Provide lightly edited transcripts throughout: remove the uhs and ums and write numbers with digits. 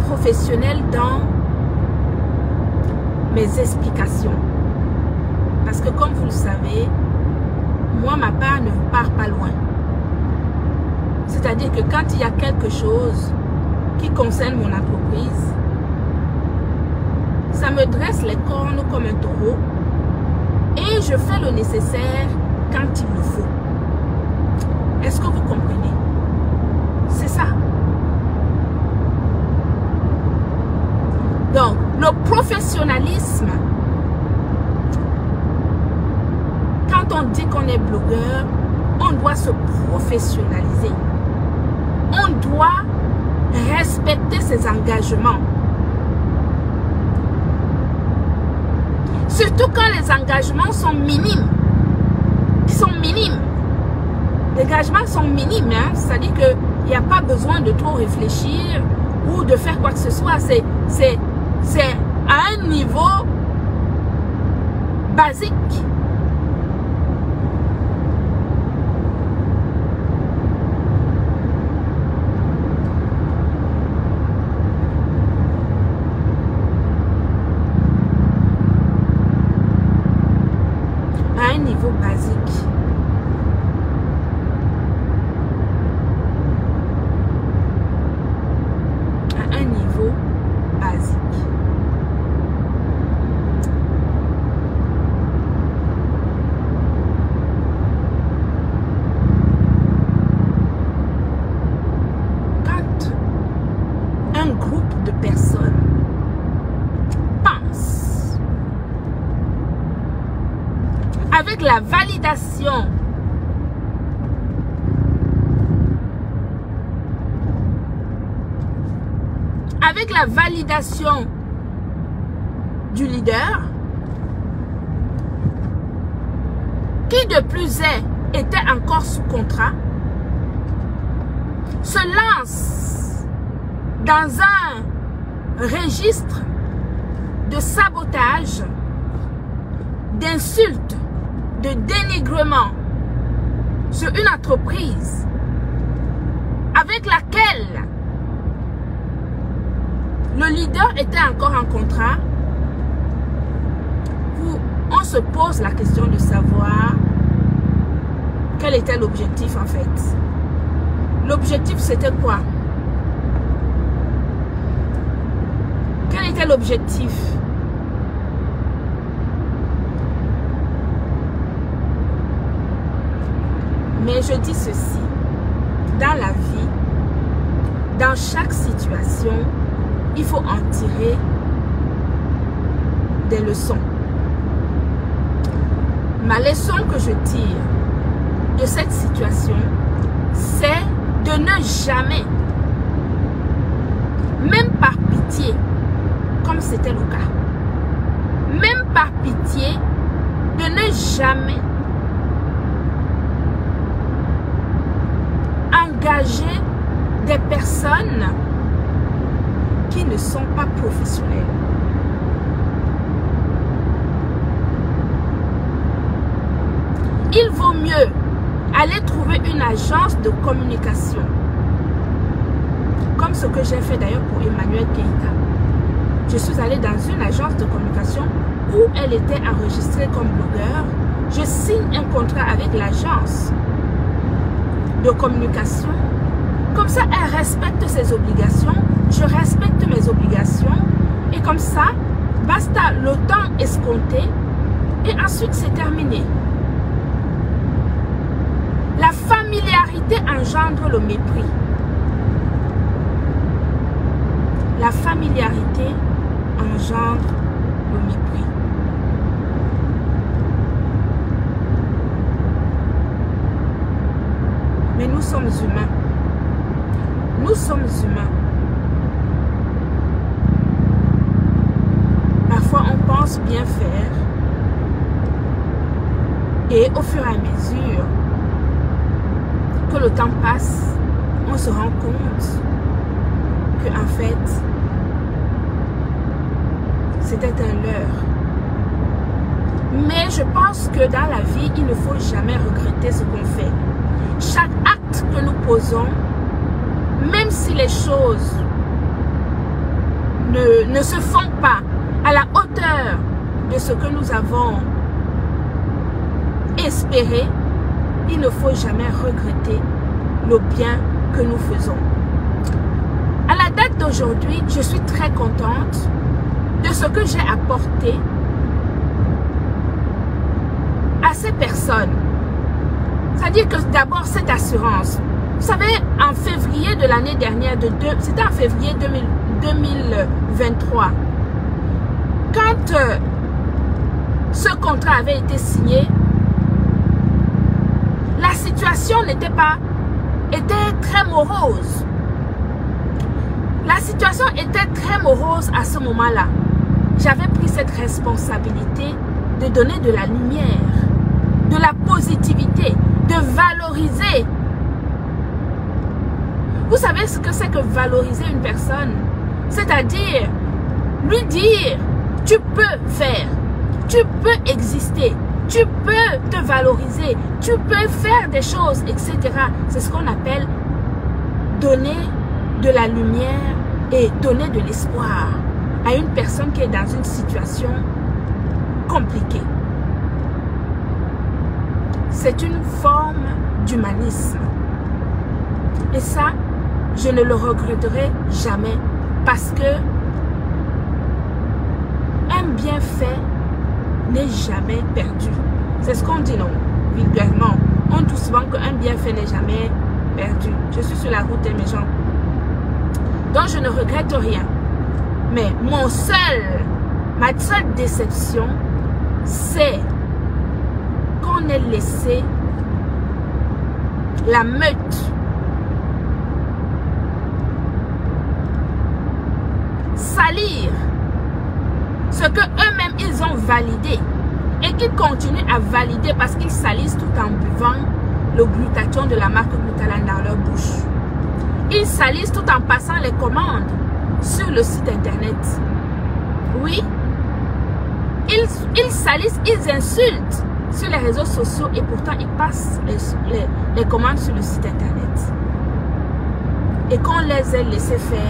professionnel dans mes explications. Parce que comme vous le savez, moi, ma part ne part pas loin. C'est-à-dire que quand il y a quelque chose qui concerne mon entreprise, ça me dresse les cornes comme un taureau et je fais le nécessaire quand il le faut. Est-ce que vous comprenez? C'est ça. Donc, le professionnalisme, quand on dit qu'on est blogueur, on doit se professionnaliser. On doit respecter ses engagements. Surtout quand les engagements sont minimes. Ils sont minimes. Les engagements sont minimes. Hein? C'est-à-dire qu'il n'y a pas besoin de trop réfléchir ou de faire quoi que ce soit. C'est à un niveau basique. À un niveau basique. À un niveau basique. Quand un groupe de personnes pense avec la validation du leader, qui de plus était encore sous contrat, se lance dans un registre de sabotage, d'insultes, de dénigrement sur une entreprise avec laquelle le leader était encore en contrat, on se pose la question de savoir quel était l'objectif en fait. L'objectif c'était quoi? Quel était l'objectif? Mais je dis ceci, dans la vie, dans chaque situation, il faut en tirer des leçons. Ma leçon que je tire de cette situation, c'est de ne jamais, même par pitié, comme c'était le cas, même par pitié, de ne jamais engager des personnes qui ne sont pas professionnels. Il vaut mieux aller trouver une agence de communication, comme ce que j'ai fait d'ailleurs pour Emmanuel Keïta. Je suis allée dans une agence de communication où elle était enregistrée comme blogueur. Je signe un contrat avec l'agence de communication. Comme ça, elle respecte ses obligations. Je respecte mes obligations. Et comme ça, basta le temps escompté. Et ensuite, c'est terminé. La familiarité engendre le mépris. La familiarité engendre le mépris. Mais nous sommes humains. Nous sommes humains. Parfois, on pense bien faire. Et au fur et à mesure que le temps passe, on se rend compte que en fait, c'était un leurre. Mais je pense que dans la vie, il ne faut jamais regretter ce qu'on fait. Chaque acte que nous posons, même si les choses ne se font pas à la hauteur de ce que nous avons espéré, il ne faut jamais regretter le bien que nous faisons. À la date d'aujourd'hui, je suis très contente de ce que j'ai apporté à ces personnes. C'est-à-dire que d'abord, cette assurance. Vous savez, en février de l'année dernière, c'était en février 2023, quand ce contrat avait été signé, la situation était très morose. La situation était très morose à ce moment-là. J'avais pris cette responsabilité de donner de la lumière, de la positivité, de valoriser. Vous savez ce que c'est que valoriser une personne? C'est-à-dire lui dire, tu peux faire, tu peux exister, tu peux te valoriser, tu peux faire des choses, etc. C'est ce qu'on appelle donner de la lumière et donner de l'espoir à une personne qui est dans une situation compliquée. C'est une forme d'humanisme. Et ça, je ne le regretterai jamais parce que un bienfait n'est jamais perdu. C'est ce qu'on dit, non? Vulgairement. On dit souvent qu'un bienfait n'est jamais perdu. Je suis sur la route, mes gens. Donc, je ne regrette rien. Mais ma seule déception, c'est qu'on ait laissé la meute salir ce que eux-mêmes ils ont validé et qu'ils continuent à valider parce qu'ils salissent tout en buvant le glutathion de la marque Glutalan dans leur bouche. Ils salissent tout en passant les commandes sur le site internet. Oui, ils salissent, ils insultent sur les réseaux sociaux et pourtant ils passent les commandes sur le site internet. Et qu'on les ait laissés faire,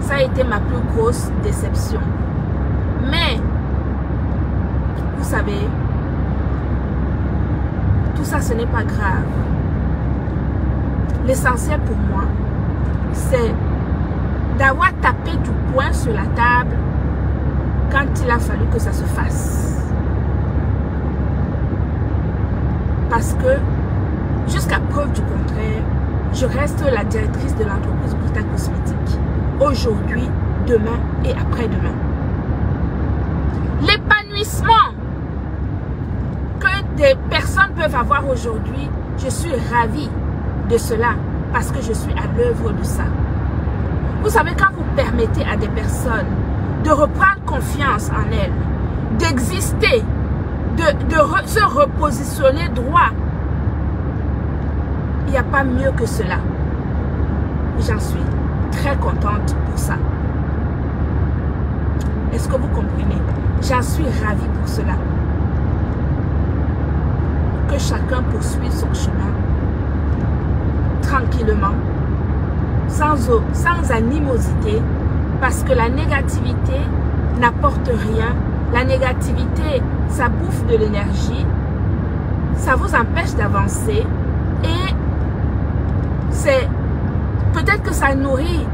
ça a été ma plus grosse déception. Mais, vous savez, tout ça ce n'est pas grave. L'essentiel pour moi, c'est d'avoir tapé du poing sur la table quand il a fallu que ça se fasse. Parce que, jusqu'à preuve du contraire, je reste la directrice de l'entreprise Gluta Cosmétique. Aujourd'hui, demain et après-demain. L'épanouissement que des personnes peuvent avoir aujourd'hui, je suis ravie de cela parce que je suis à l'œuvre de ça. Vous savez, quand vous permettez à des personnes de reprendre confiance en elles, d'exister, de se repositionner droit, il n'y a pas mieux que cela. J'en suis très contente pour ça. Est-ce que vous comprenez? J'en suis ravie pour cela. Que chacun poursuive son chemin tranquillement, sans animosité, parce que la négativité n'apporte rien. La négativité, ça bouffe de l'énergie, ça vous empêche d'avancer et c'est peut-être que ça nourrit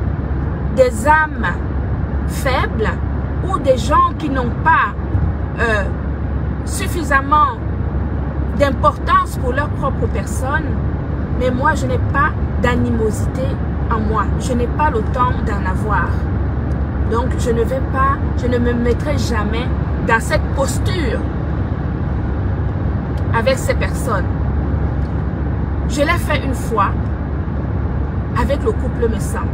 des âmes faibles ou des gens qui n'ont pas suffisamment d'importance pour leur propre personne. Mais moi, je n'ai pas d'animosité en moi. Je n'ai pas le temps d'en avoir. Donc, je ne me mettrai jamais dans cette posture avec ces personnes. Je l'ai fait une fois avec le couple Messam.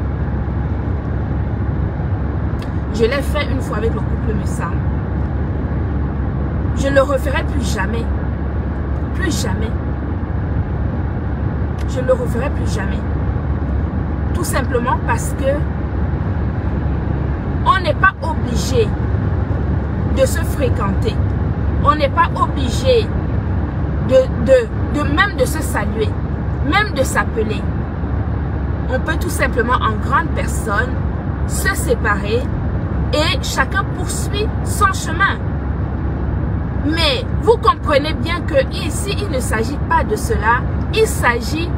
Je l'ai fait une fois avec le couple Messam. Je ne le referai plus jamais. Plus jamais. Je ne le referai plus jamais. Tout simplement parce que on n'est pas obligé de se fréquenter. On n'est pas obligé même de se saluer, même de s'appeler. On peut tout simplement en grande personne se séparer et chacun poursuit son chemin. Mais vous comprenez bien que ici, il ne s'agit pas de cela. Il s'agit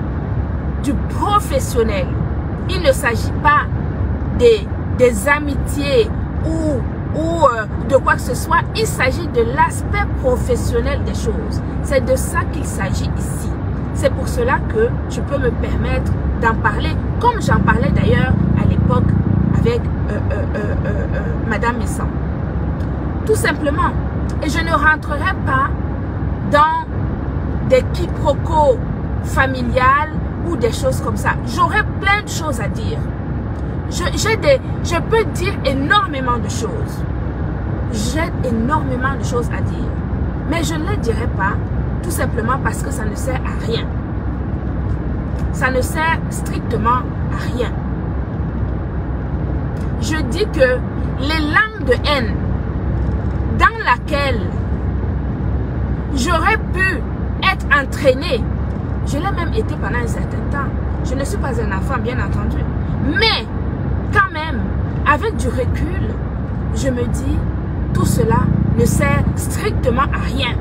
du professionnel. Il ne s'agit pas des amitiés ou de quoi que ce soit. Il s'agit de l'aspect professionnel des choses. C'est de ça qu'il s'agit ici. C'est pour cela que je peux me permettre d'en parler, comme j'en parlais d'ailleurs à l'époque avec Madame Messan. Tout simplement. Et je ne rentrerai pas dans des quiproquos familiales ou des choses comme ça. J'aurai plein de choses à dire. Je peux dire énormément de choses. J'ai énormément de choses à dire. Mais je ne les dirai pas tout simplement parce que ça ne sert à rien. Ça ne sert strictement à rien. Je dis que les langues de haine dans laquelle j'aurais pu être entraînée, je l'ai même été pendant un certain temps. Je ne suis pas un enfant, bien entendu. Mais, quand même, avec du recul, je me dis, tout cela ne sert strictement à rien.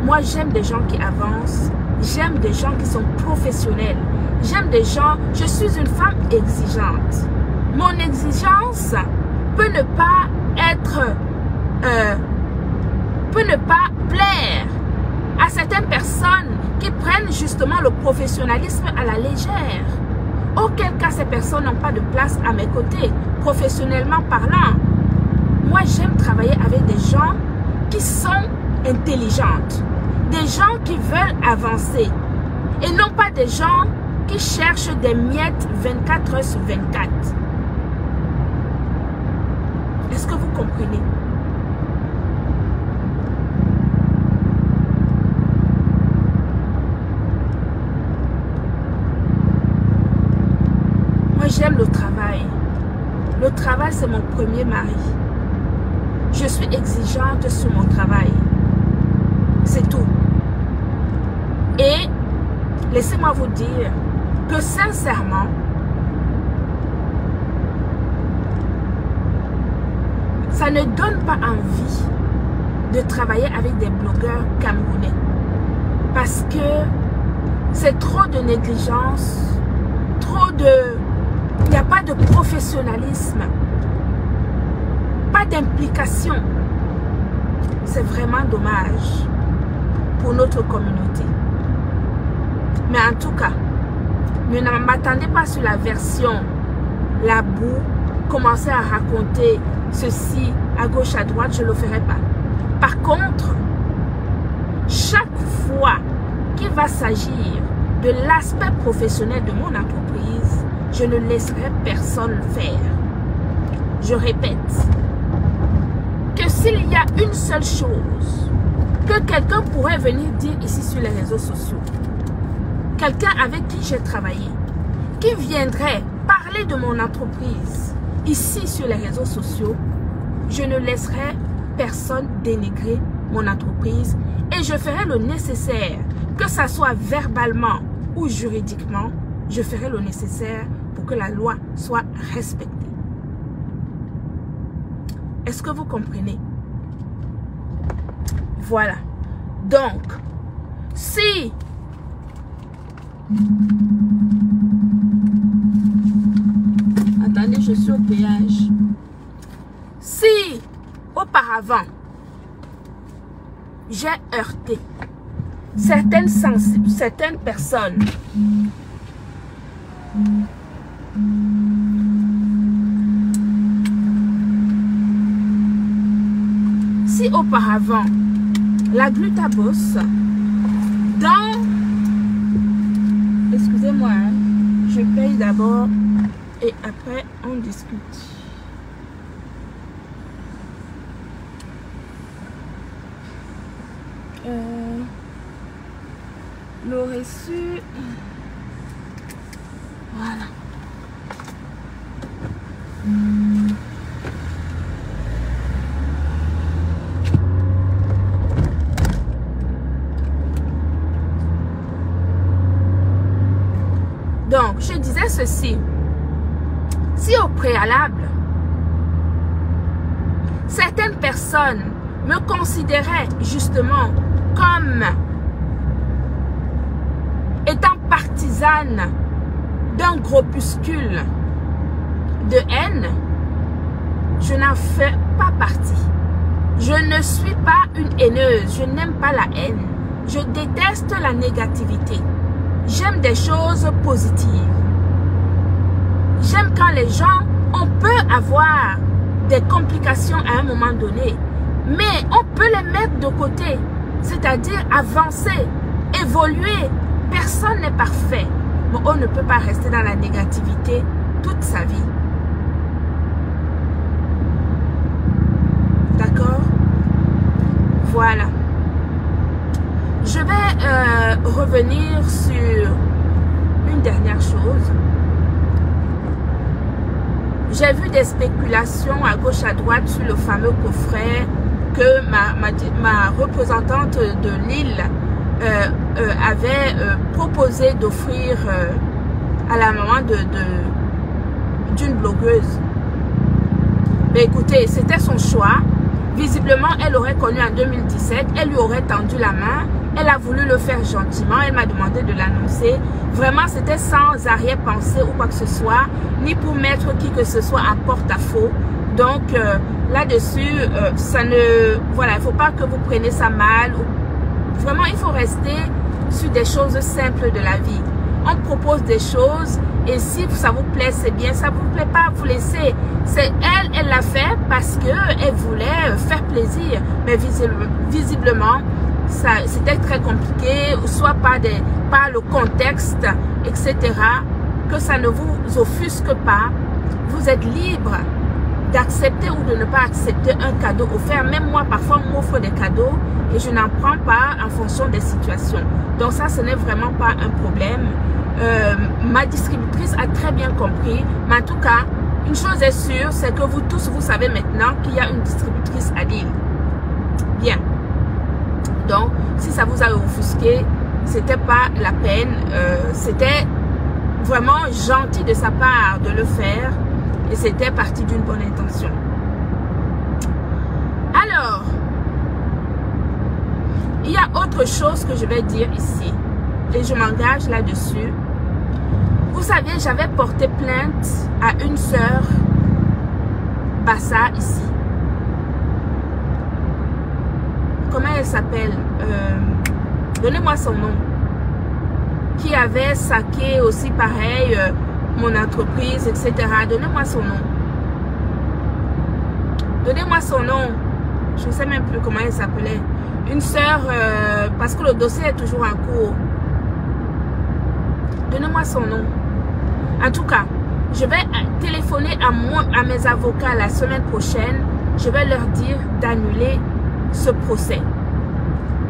Moi, j'aime des gens qui avancent. J'aime des gens qui sont professionnels. J'aime des gens... Je suis une femme exigeante. Mon exigence peut ne pas être... peut ne pas plaire à certaines personnes qui prennent justement le professionnalisme à la légère. Auquel cas, ces personnes n'ont pas de place à mes côtés, professionnellement parlant. Moi, j'aime travailler avec des gens qui sont intelligentes, des gens qui veulent avancer et non pas des gens qui cherchent des miettes 24 heures sur 24. Est-ce que vous comprenez? Moi, j'aime le travail. Le travail, c'est mon premier mari. Je suis exigeante sur mon travail. C'est tout. Et laissez-moi vous dire que sincèrement, ça ne donne pas envie de travailler avec des blogueurs camerounais. Parce que c'est trop de négligence, trop de... Il n'y a pas de professionnalisme, pas d'implication. C'est vraiment dommage pour notre communauté. Mais en tout cas, ne m'attendez pas sur la version, la boue, commencer à raconter ceci à gauche, à droite, je ne le ferai pas. Par contre, chaque fois qu'il va s'agir de l'aspect professionnel de mon entreprise, je ne laisserai personne le faire. Je répète que s'il y a une seule chose que quelqu'un pourrait venir dire ici sur les réseaux sociaux, quelqu'un avec qui j'ai travaillé, qui viendrait parler de mon entreprise ici sur les réseaux sociaux, je ne laisserai personne dénigrer mon entreprise et je ferai le nécessaire, que ça soit verbalement ou juridiquement, je ferai le nécessaire pour que la loi soit respectée. Est-ce que vous comprenez? Voilà. Donc, si attendez, je suis au péage. Si auparavant j'ai heurté certaines personnes, si auparavant la glutabos dans... Excusez-moi, hein, je paye d'abord et après on discute. Le reçu... Voilà. Donc, je disais ceci. Si au préalable, certaines personnes me considéraient justement comme étant partisane d'un groupuscule de haine, je n'en fais pas partie. Je ne suis pas une haineuse, je n'aime pas la haine. Je déteste la négativité. J'aime des choses positives. J'aime quand les gens, on peut avoir des complications à un moment donné, mais on peut les mettre de côté, c'est-à-dire avancer, évoluer. Personne n'est parfait, mais on ne peut pas rester dans la négativité toute sa vie. D'accord? Voilà. Je vais revenir sur une dernière chose. J'ai vu des spéculations à gauche à droite sur le fameux coffret que ma représentante de Lille avait proposé d'offrir à la maman d'une blogueuse. Mais écoutez, c'était son choix. Visiblement, elle aurait connu en 2017, elle lui aurait tendu la main, elle a voulu le faire gentiment, elle m'a demandé de l'annoncer. Vraiment, c'était sans arrière-pensée ou quoi que ce soit, ni pour mettre qui que ce soit en porte-à-faux. Donc, là-dessus, ça ne... Voilà, il ne faut pas que vous preniez ça mal. Vraiment, il faut rester sur des choses simples de la vie. On propose des choses et si ça vous plaît, c'est bien. Ça ne vous plaît pas, vous laissez. C'est elle l'a fait parce qu'elle voulait faire plaisir. Mais visiblement, c'était très compliqué, soit par le contexte, etc. Que ça ne vous offusque pas. Vous êtes libre d'accepter ou de ne pas accepter un cadeau offert. Même moi, parfois, on m'offre des cadeaux et je n'en prends pas en fonction des situations. Donc ça, ce n'est vraiment pas un problème. Ma distributrice a très bien compris. Mais en tout cas, une chose est sûre, c'est que vous tous, vous savez maintenant qu'il y a une distributrice à Lille. Bien. Donc, si ça vous a offusqué, c'était pas la peine. C'était vraiment gentil de sa part de le faire. Et c'était parti d'une bonne intention. Alors, il y a autre chose que je vais dire ici. Et je m'engage là-dessus. Vous savez, j'avais porté plainte à une sœur Bassa ici. Comment elle s'appelle? Donnez-moi son nom. Qui avait saqué aussi pareil mon entreprise, etc. Donnez-moi son nom. Donnez-moi son nom. Je ne sais même plus comment elle s'appelait. Une sœur, parce que le dossier est toujours en cours. Donnez-moi son nom. En tout cas, je vais téléphoner à mes avocats la semaine prochaine. Je vais leur dire d'annuler ce procès.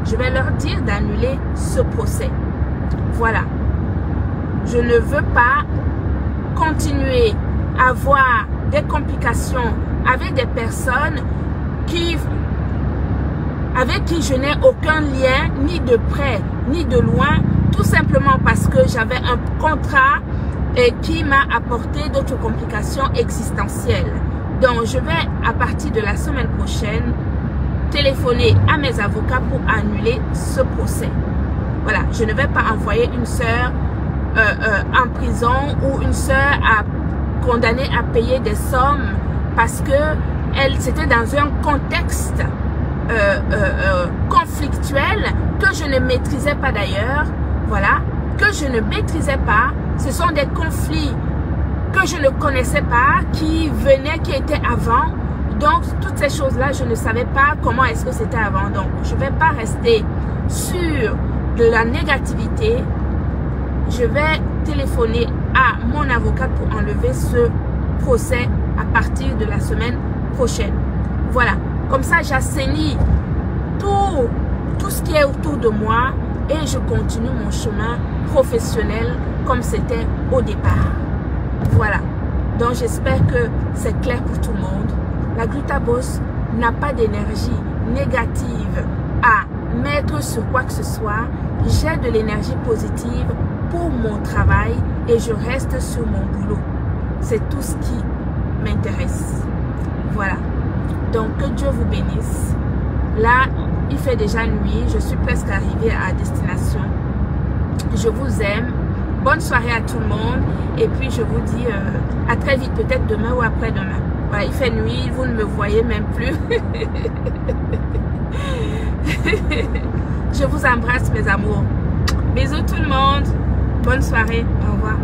Je vais leur dire d'annuler ce procès. Voilà. Je ne veux pas continuer à avoir des complications avec des personnes avec qui je n'ai aucun lien, ni de près, ni de loin, tout simplement parce que j'avais un contrat qui m'a apporté d'autres complications existentielles. Donc, je vais, à partir de la semaine prochaine, téléphoner à mes avocats pour annuler ce procès. Voilà, je ne vais pas envoyer une sœur en prison ou une sœur condamnée à payer des sommes parce que c'était dans un contexte conflictuel que je ne maîtrisais pas d'ailleurs. Voilà, que je ne maîtrisais pas. Ce sont des conflits que je ne connaissais pas, qui étaient avant. Donc, toutes ces choses-là, je ne savais pas comment est-ce que c'était avant. Donc, je ne vais pas rester sur de la négativité. Je vais téléphoner à mon avocat pour enlever ce procès à partir de la semaine prochaine. Voilà. Comme ça, j'assainis tout ce qui est autour de moi et je continue mon chemin professionnel comme c'était au départ. Voilà. Donc, j'espère que c'est clair pour tout le monde. La glutabose n'a pas d'énergie négative à mettre sur quoi que ce soit. J'ai de l'énergie positive pour mon travail et je reste sur mon boulot. C'est tout ce qui m'intéresse. Voilà. Donc, que Dieu vous bénisse. Là, il fait déjà nuit. Je suis presque arrivée à destination. Je vous aime. Bonne soirée à tout le monde. Et puis, je vous dis à très vite, peut-être demain ou après-demain. Voilà, il fait nuit. Vous ne me voyez même plus. Je vous embrasse, mes amours. Bisous tout le monde. Bonne soirée. Au revoir.